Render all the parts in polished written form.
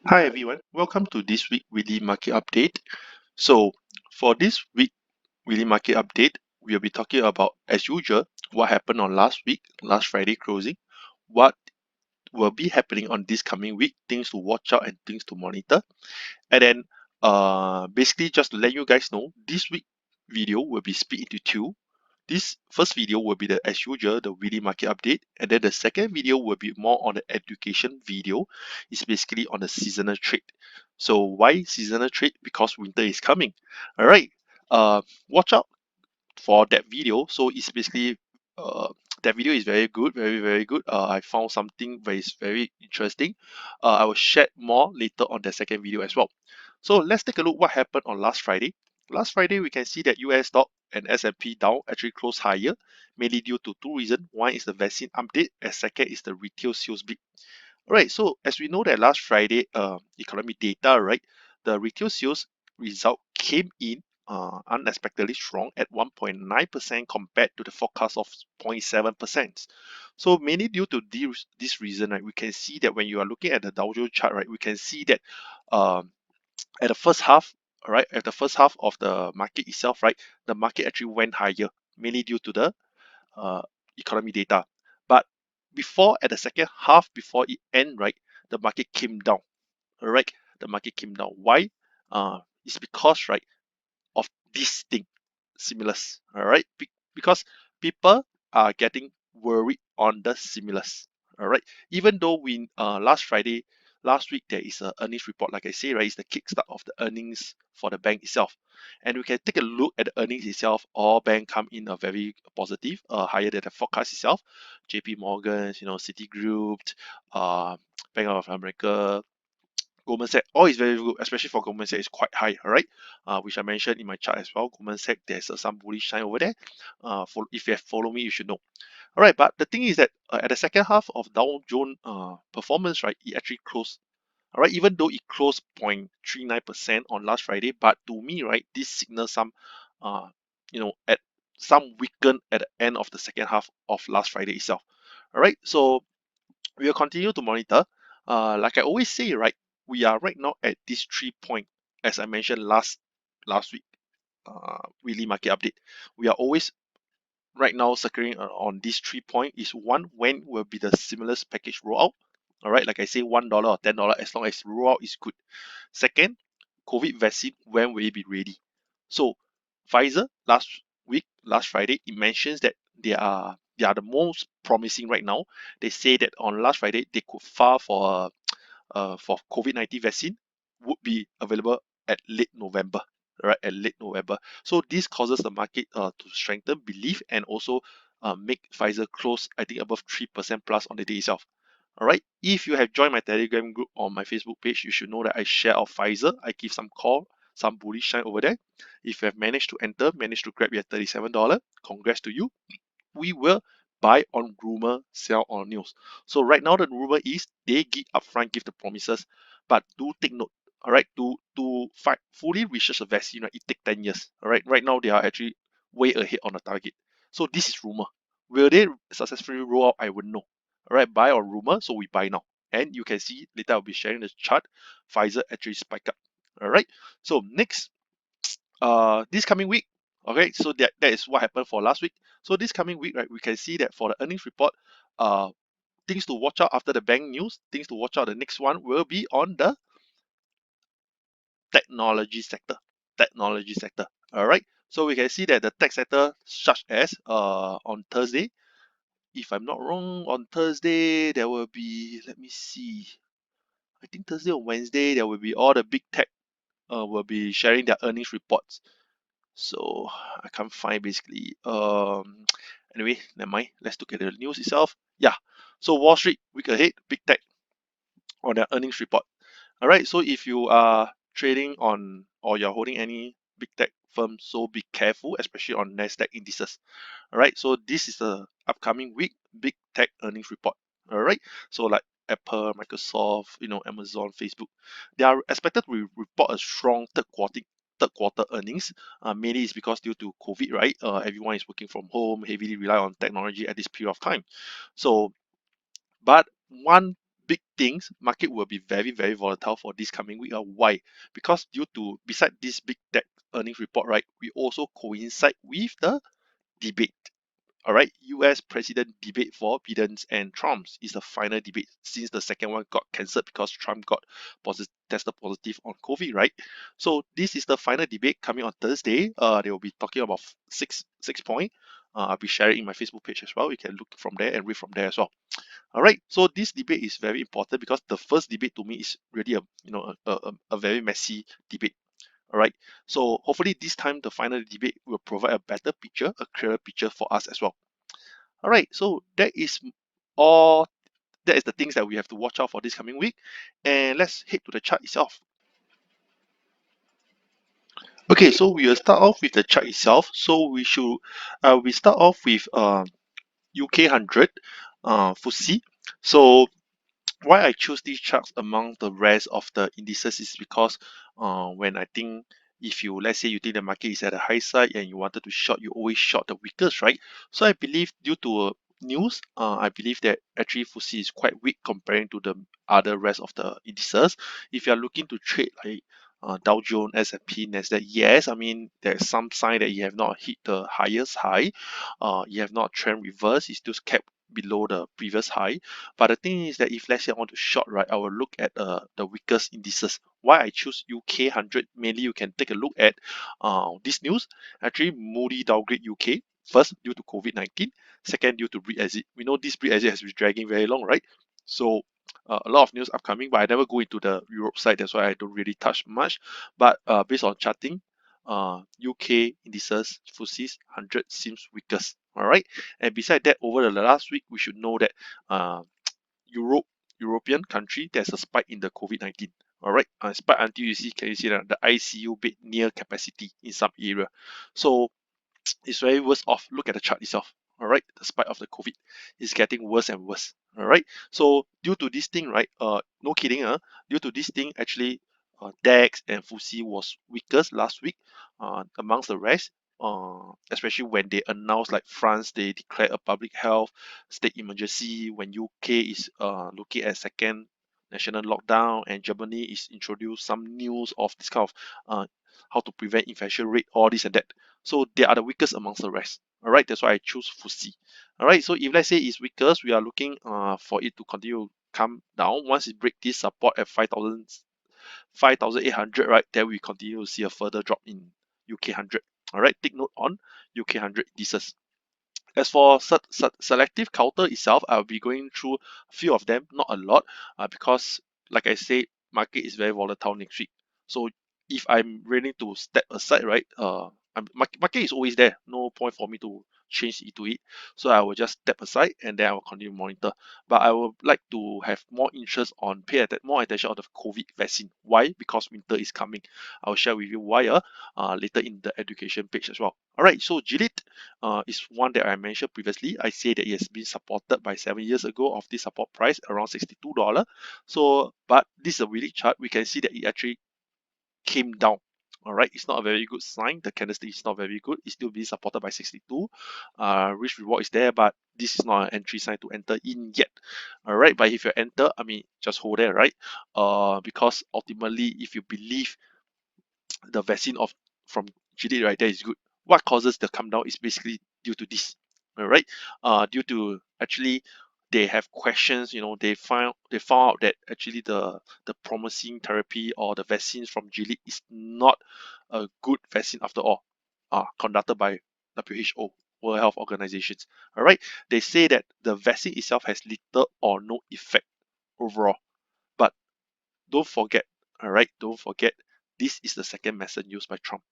Hi everyone, welcome to this week weekly market update. So for this week weekly market update, we'll be talking about as usual what happened on last week, last Friday closing, what will be happening on this coming week, things to watch out and things to monitor. And then basically just to let you guys know, this week video will be split into two. This first video will be the as usual the weekly market update, and then the second video will be more on the education video. It's basically on the seasonal trade. So why seasonal trade? Because winter is coming. All right. Watch out for that video. So it's basically uh, that video is very good, very good. I found something that is very interesting. I will share more later on the second video as well. So let's take a look what happened on last Friday. Last Friday we can see that US stock and S&P Dow actually closed higher, mainly due to two reasons. One is the vaccine update, and second is the retail sales big. Alright, so as we know that last Friday, economic data, right, the retail sales result came in unexpectedly strong at 1.9% compared to the forecast of 0.7%. So mainly due to this reason, right, we can see that when you are looking at the Dow Jones chart, right, we can see that um, at the first half, right, at the first half of the market itself, right, the market actually went higher, mainly due to the uh, economy data. But before at the second half, before it end, right, the market came down. All right, the market came down. Why? It's because right of this thing, stimulus. All right, because people are getting worried on the stimulus. All right, even though we last week there is a earnings report, like I say, right, it's the kickstart of the earnings for the bank itself, and we can take a look at the earnings itself. All bank come in a very positive, higher than the forecast itself. J.P. Morgan, Citigroup, uh, Bank of America, Goldman Sachs, all is very good, especially for Goldman Sachs, it's quite high, all right? Which I mentioned in my chart as well. Goldman Sachs, there's some bullish sign over there. If you have followed me, you should know. All right, but the thing is that at the second half of Dow Jones performance, right, it actually closed. All right, even though it closed 0.39% on last Friday, but to me, right, this signals some, at some weaken at the end of the second half of last Friday itself. All right, so we will continue to monitor. Like I always say, right, we are right now at this 3 point, as I mentioned last week, weekly market update. We are always right now circling on this 3 point. Is one, when will be the stimulus package rollout? All right, like I say, $1 or $10, as long as rollout is good. Second, COVID vaccine, when will it be ready? So Pfizer last Friday, it mentions that they are the most promising right now. They say that on last Friday they could file for COVID-19 vaccine would be available at late November. Right, at late November. So this causes the market to strengthen belief and also make Pfizer close, I think, above 3% plus on the day itself. All right. If you have joined my Telegram group or my Facebook page, you should know that I share of Pfizer. I give some call, some bullish sign over there. If you have managed to grab your $37, congrats to you. We will buy on rumor, sell on news. So right now the rumor is they give the promises, but do take note. All right, to fight fully research the vaccine, right, it take 10 years. All right, right now they are actually way ahead on the target. So this is rumor. Will they successfully roll out? I wouldn't know. All right, buy on rumor, so we buy now. And you can see later I'll be sharing the chart. Pfizer actually spike up. All right. So next, this coming week, okay, so that is what happened for last week. So this coming week, right, we can see that for the earnings report, uh things to watch out after the bank news, things to watch out, the next one will be on the technology sector. Technology sector. All right, so we can see that the tech sector, such as on Thursday, if I'm not wrong, on Thursday there will be, let me see, I think Thursday or Wednesday there will be all the big tech will be sharing their earnings reports. So I can't find basically. Anyway, never mind. Let's look at the news itself. Yeah. So Wall Street week ahead, big tech on their earnings report. All right. So if you are trading on or you're holding any big tech firm, so be careful, especially on Nasdaq indices. All right. So this is the upcoming week big tech earnings report. All right. So like Apple, Microsoft, Amazon, Facebook, they are expected to report a strong third quarter earnings. Mainly is because due to COVID, right? Everyone is working from home, heavily rely on technology at this period of time. So, but one big things, market will be very, very volatile for this coming week. Why? Because due to, beside this big tech earnings report, right, we also coincide with the debate. All right, US president debate for Biden's and Trump's is the final debate since the second one got cancelled because Trump got tested positive on COVID, right? So this is the final debate coming on Thursday. They will be talking about six point. I'll be sharing in my Facebook page as well. You can look from there and read from there as well. All right, so this debate is very important because the first debate to me is really a very messy debate. All right, so hopefully this time the final debate will provide a better picture, a clearer picture for us as well. All right, so all. That is the things that we have to watch out for this coming week, and let's head to the chart itself. Okay, so we will start off with the chart itself. So we start off with UK 100 FTSE. So why I choose these charts among the rest of the indices is because when I think, if you, let's say you think the market is at a high side and you wanted to short, you always short the weakest, right? So I believe due to news, I believe that actually FTSE is quite weak comparing to the other rest of the indices. If you are looking to trade like Dow Jones, S&P, Nasdaq, yes, I mean there's some sign that you have not hit the highest high, you have not trend reverse, it's still kept below the previous high. But the thing is that if let's say I want to short, right, I will look at the weakest indices. Why I choose UK 100, mainly you can take a look at this news. Actually, Moody downgrade UK. First, due to COVID-19. Second, due to Brexit. We know this Brexit has been dragging very long, right? So a lot of news upcoming, but I never go into the Europe side. That's why I don't really touch much. But based on charting, UK indices, FTSE 100 seems weakest. All right. And beside that, over the last week, we should know that uh, Europe, European country, there's a spike in the COVID-19. All right, spike until can you see that the ICU bed near capacity in some area. So it's very worse off. Look at the chart itself. All right, the spike of the COVID is getting worse and worse. All right, so due to this thing, right? No kidding, due to this thing, actually, DAX and FTSE was weakest last week, amongst the rest. Especially when they announced, like France, they declared a public health state emergency. When UK is looking at second national lockdown, and Germany is introduced some news of this kind of how to prevent infection rate, all this and that. So they are the weakest amongst the rest. All right, that's why I choose FTSE. All right, so if let's say it's weakest, we are looking for it to continue to come down. Once it break this support at 5,800, right, then we continue to see a further drop in UK 100. All right, take note on UK 100 indices. As for selective counter itself, I'll be going through a few of them, not a lot, because like I said, market is very volatile next week. So if I'm ready to step aside, right, market is always there. No point for me to change into it. So I will just step aside and then I will continue to monitor. But I would like to have more interest on more attention on the COVID vaccine. Why? Because winter is coming. I'll share with you why later in the education page as well. All right, so Gilead is one that I mentioned previously. I say that it has been supported by 7 years ago of this support price around $62. So, but this is a weekly chart. We can see that it actually came down. All right, it's not a very good sign. The candlestick is not very good. It's still being supported by 62. Risk reward is there, but this is not an entry sign to enter in yet. All right, but if you enter, I mean, just hold there, right? Because ultimately, if you believe the vaccine of from Gilead, right, that is good. What causes the come down is basically due to this. All right, due to actually they have questions. They found out that actually the promising therapy or the vaccines from Gilead is not a good vaccine after all. Conducted by WHO, World Health Organizations. All right, they say that the vaccine itself has little or no effect overall, but don't forget, all right, don't forget, this is the second method used by Trump.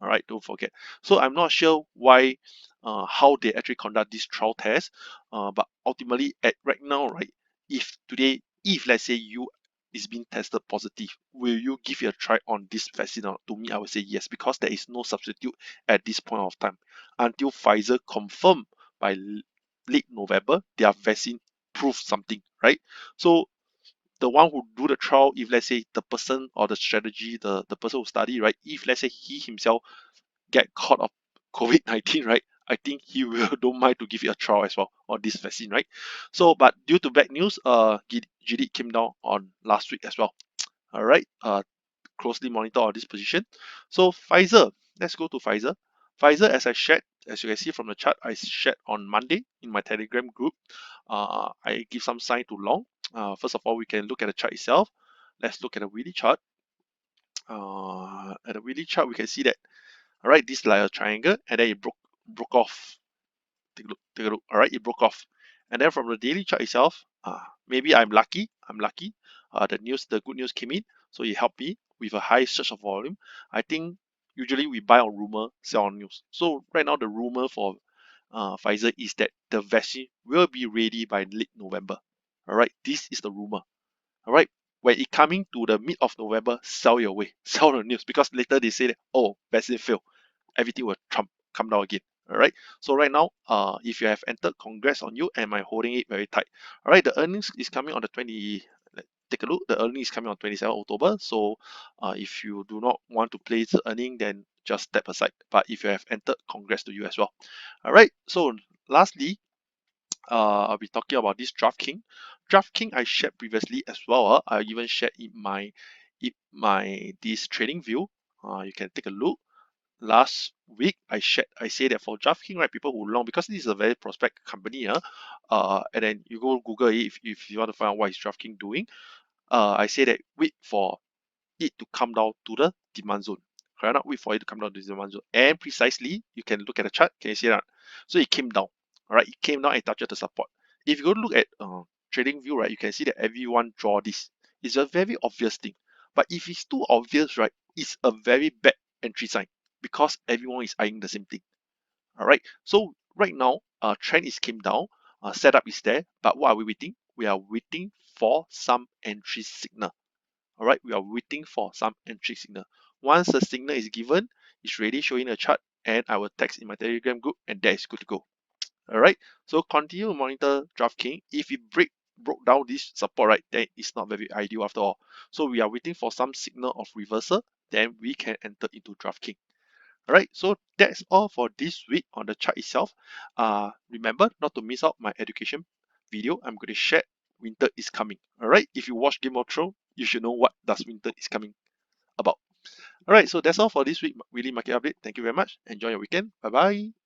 All right, don't forget. So I'm not sure why, how they actually conduct this trial test, but ultimately, at right now, right, if let's say you is being tested positive, will you give it a try on this vaccine? To me, I would say yes, because there is no substitute at this point of time until Pfizer confirm by late November their vaccine proves something, right? So the one who do the trial, if let's say the person or the strategy, the person who study, right, if let's say he himself get caught of COVID-19, right, I think he will don't mind to give you a trial as well on this vaccine, right? So, but due to bad news, GD came down on last week as well. All right, closely monitor all this position. So Pfizer, let's go to Pfizer. Pfizer, as I shared, as you can see from the chart, I shared on Monday in my Telegram group. I give some sign to long. First of all, we can look at the chart itself. Let's look at the weekly chart. At the weekly chart, we can see that, all right, this is like a triangle, and then it broke off. Take a look. All right, it broke off. And then from the daily chart itself, maybe I'm lucky. I'm lucky. The good news came in, so it helped me with a high surge of volume. I think usually we buy on rumor, sell on news. So right now the rumor for Pfizer is that the vaccine will be ready by late November. All right, this is the rumor. All right, when it coming to the mid of November, sell your way, sell the news because later they say that, oh, vaccine fail, everything will come down again. All right, so right now, if you have entered, congrats on you, and I'm holding it very tight. All right, the earnings is coming on the 20. Take a look. The earnings is coming on 27 October. So, if you do not want to place the earning, then just step aside. But if you have entered, congrats to you as well. All right. So, lastly, I'll be talking about this DraftKings. DraftKings I shared previously as well. I even shared in my this trading view. You can take a look. Last week I say that for DraftKings, right, people who long, because this is a very prospect company, and then you go Google it if you want to find out what is DraftKings doing. I say that wait for it to come down to the demand zone. Correct? Not wait for it to come down to the demand zone. And precisely, you can look at the chart. Can you see that? So it came down. All right, it came down and touched the support. If you go look at trading view, right, you can see that everyone draw this. It's a very obvious thing. But if it's too obvious, right, it's a very bad entry sign because everyone is eyeing the same thing. All right. So right now, trend is came down. Setup is there. But what are we waiting? We are waiting for some entry signal. All right, we are waiting for some entry signal. Once the signal is given, it's ready showing a chart, and I will text in my Telegram group, and that is good to go. All right, so continue to monitor DraftKings. If it broke down this support, right, then it's not very ideal after all. So we are waiting for some signal of reversal, then we can enter into DraftKings. All right, so that's all for this week on the chart itself. Remember not to miss out my education video. I'm going to share winter is coming. All right, if you watch Game of Thrones, you should know what does winter is coming about. All right, so that's all for this week weekly market update. Thank you very much. Enjoy your weekend. Bye bye.